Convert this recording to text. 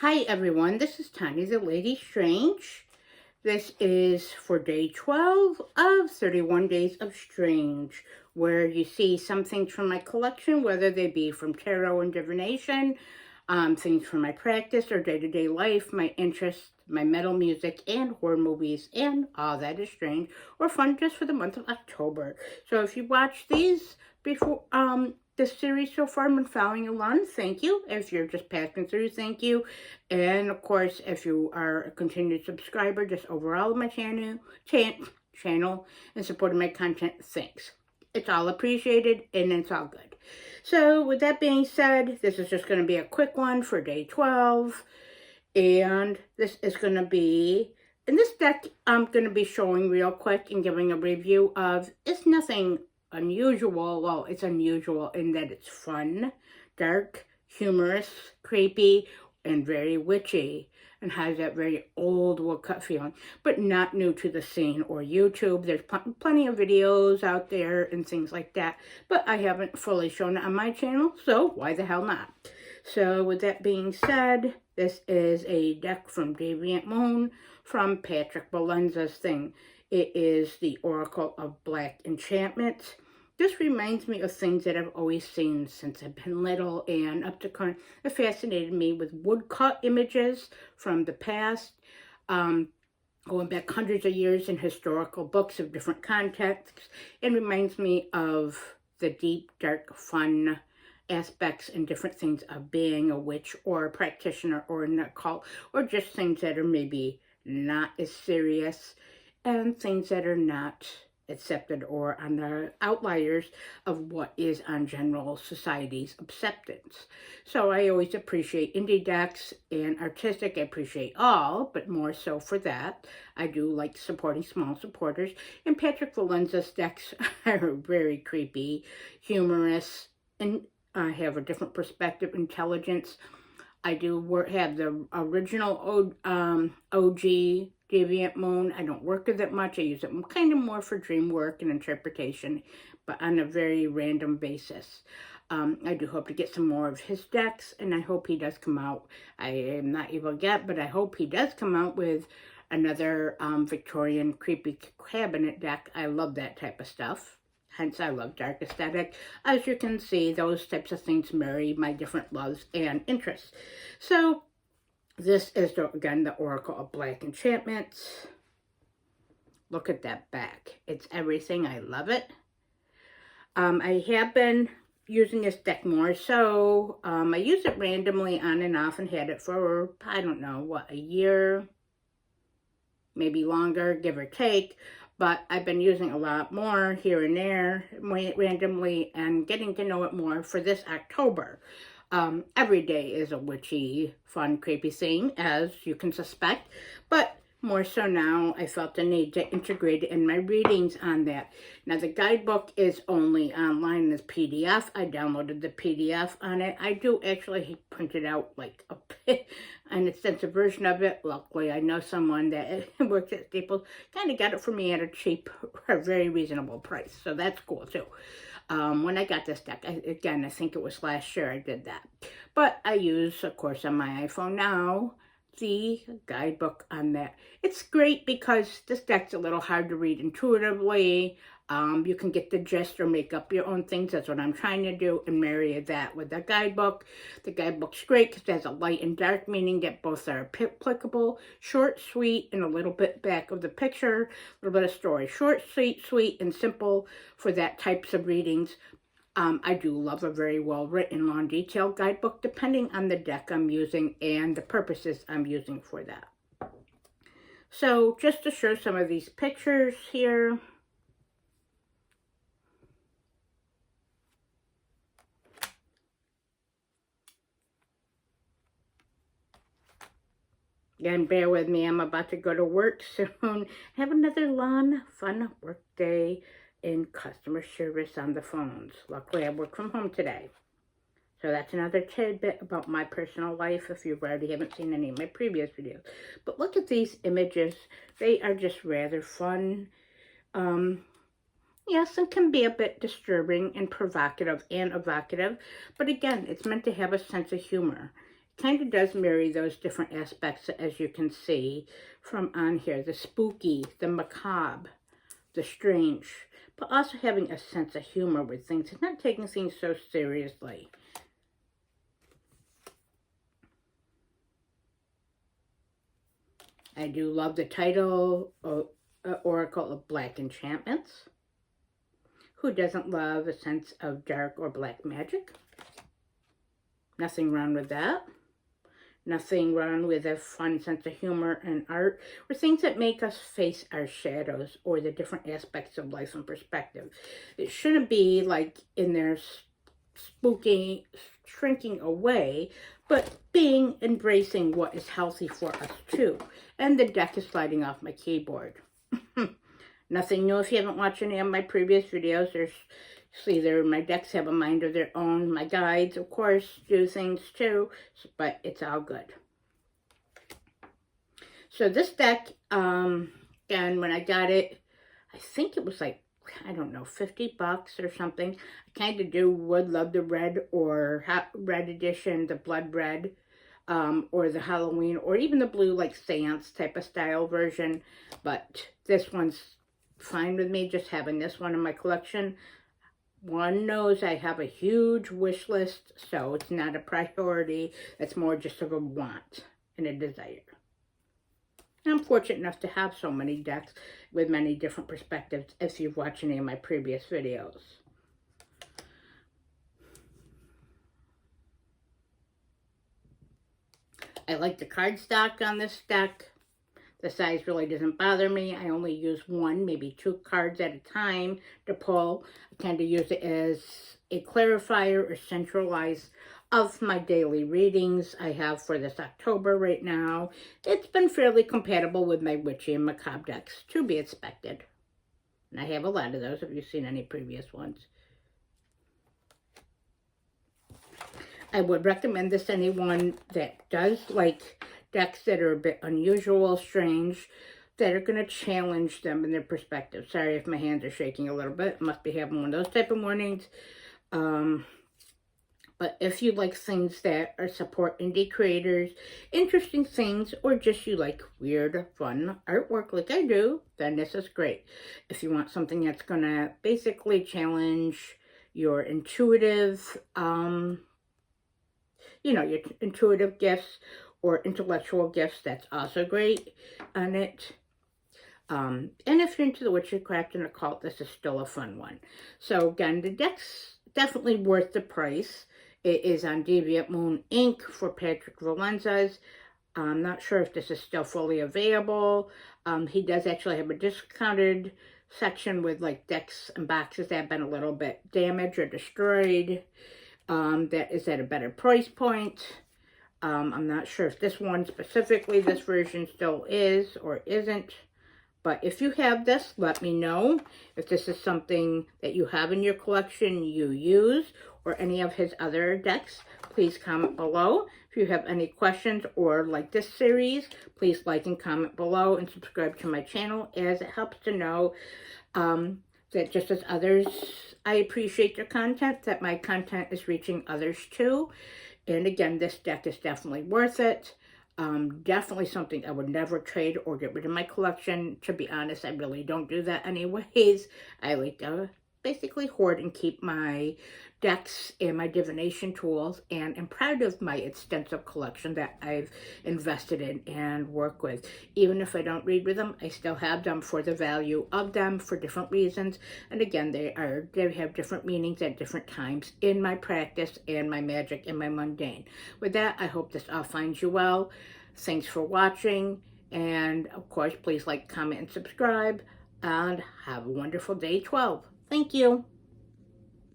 Hi everyone, this is Tanya the Lady Strange. This is for day 12 of 31 Days of Strange, where you see some things from my collection, whether they be from tarot and divination, things from my practice or day-to-day life, my interests, my metal music, and horror movies, and all that is strange, or fun just for the month of October. So if you watch these before, this series so far and been following along, thank you. If you're just passing through, thank you. And of course, if you are a continued subscriber, just overall of my channel and supporting my content, thanks. It's all appreciated and it's all good. So with that being said, this is just going to be a quick one for day 12. And this is going to be, in this deck, I'm going to be showing real quick and giving a review of, it's nothing unusual. Well, it's unusual in that it's fun, dark, humorous, creepy, and very witchy, and has that very old woodcut feeling, but not new to the scene or YouTube. There's plenty of videos out there and things like that, but I haven't fully shown it on my channel, so why the hell not? So with that being said, this is a deck from Deviant Moon from Patrick Valenza's thing. It is the Oracle of Black Enchantments. This reminds me of things that I've always seen since I've been little and up to current. It fascinated me with woodcut images from the past, going back hundreds of years in historical books of different contexts. It reminds me of the deep, dark, fun aspects and different things of being a witch or a practitioner or an occult, or just things that are maybe not as serious and things that are not accepted or on the outliers of what is on general society's acceptance. So I always appreciate indie decks and artistic. I appreciate all, but more so for that. I do like supporting small supporters. And Patrick Valenza's decks are very creepy, humorous, and have a different perspective, intelligence. I do have the original OG Deviant Moon. I don't work with it much. I use it kind of more for dream work and interpretation, but on a very random basis. I do hope to get some more of his decks, and I hope he does come out. I am not evil yet, but I hope he does come out with another Victorian creepy cabinet deck. I love that type of stuff. Hence, I love dark aesthetic. As you can see, those types of things marry my different loves and interests. So, this is, again, the Oracle of Black Enchantments. Look at that back. It's everything. I love it. I have been using this deck more so. I use it randomly on and off and had it for, I don't know, what, a year? Maybe longer, give or take. But I've been using a lot more here and there, randomly, and getting to know it more for this October. Every day is a witchy, fun, creepy theme, as you can suspect, but more so now, I felt the need to integrate it in my readings on that. Now, the guidebook is only online as PDF. I downloaded the PDF on it. I do actually print it out like an extensive version of it. Luckily, I know someone that works at Staples, kind of got it for me at a cheap, or very reasonable price. So that's cool too. When I got this deck, again, I think it was last year I did that. But I use, of course, on my iPhone now, the guidebook on that. It's great because this deck's a little hard to read intuitively. You can get the gist or make up your own things. That's what I'm trying to do, and marry that with the guidebook. The guidebook's great because it has a light and dark meaning that both are applicable. Short, sweet, and a little bit back of the picture. A little bit of story. Short, sweet, and simple for that types of readings. I do love a very well-written, long, detailed guidebook, depending on the deck I'm using and the purposes I'm using for that. So, just to show some of these pictures here. Again, bear with me. I'm about to go to work soon. Have another long, fun work day in customer service on the phones. Luckily, I work from home today. So that's another tidbit about my personal life if you already haven't seen any of my previous videos. But look at these images. They are just rather fun. Yes, it can be a bit disturbing and provocative and evocative. But again, it's meant to have a sense of humor. kind of does marry those different aspects, as you can see from on here. The spooky, the macabre, the strange, but also having a sense of humor with things and not taking things so seriously. I do love the title, Oracle of Black Enchantments. Who doesn't love a sense of dark or black magic? Nothing wrong with that. Nothing wrong with a fun sense of humor and art, or things that make us face our shadows or the different aspects of life and perspective. It shouldn't be like in there spooking, shrinking away, but embracing what is healthy for us too. And the deck is sliding off my keyboard. Nothing new if you haven't watched any of my previous videos. There's either my decks have a mind of their own. My guides, of course, do things too, but it's all good. So this deck, and when I got it, I think it was like, I don't know, 50 bucks or something. I kind of would love the red or red edition, the blood red, or the Halloween, or even the blue, like seance type of style version. But this one's fine with me, just having this one in my collection. One knows I have a huge wish list, so it's not a priority. It's more just of a want and a desire. And I'm fortunate enough to have so many decks with many different perspectives if you've watched any of my previous videos. I like the cardstock on this deck. The size really doesn't bother me. I only use one, maybe two cards at a time to pull. I kind of use it as a clarifier or centralize of my daily readings I have for this October right now. It's been fairly compatible with my witchy and macabre decks, to be expected. And I have a lot of those if you've seen any previous ones. I would recommend this to anyone that does like decks that are a bit unusual, strange, that are going to challenge them in their perspective. Sorry if my hands are shaking a little bit. I must be having one of those type of mornings. But if you like things that are support indie creators, interesting things, or just you like weird, fun artwork like I do, then this is great. If you want something that's going to basically challenge your intuitive, your intuitive gifts, or intellectual gifts, that's also great on it. And if you're into the witchcraft and occult, this is still a fun one. So again, the deck's definitely worth the price. It is on Deviant Moon Inc. for Patrick Valenzas. I'm not sure if this is still fully available. He does actually have a discounted section with like decks and boxes that have been a little bit damaged or destroyed. That is at a better price point. I'm not sure if this one specifically, this version still is or isn't. But if you have this, let me know. If this is something that you have in your collection, you use, or any of his other decks, please comment below. If you have any questions or like this series, please like and comment below and subscribe to my channel, as it helps to know that just as others, I appreciate your content, that my content is reaching others too. And again, this deck is definitely worth it. Definitely something I would never trade or get rid of my collection. To be honest, I really don't do that anyways. I like to basically hoard and keep my decks and my divination tools, and I'm proud of my extensive collection that I've invested in and work with. Even if I don't read with them, I still have them for the value of them for different reasons. And again, they have different meanings at different times in my practice and my magic and my mundane. With that, I hope this all finds you well. Thanks for watching, and of course, please like, comment, and subscribe, and have a wonderful day 12. Thank you.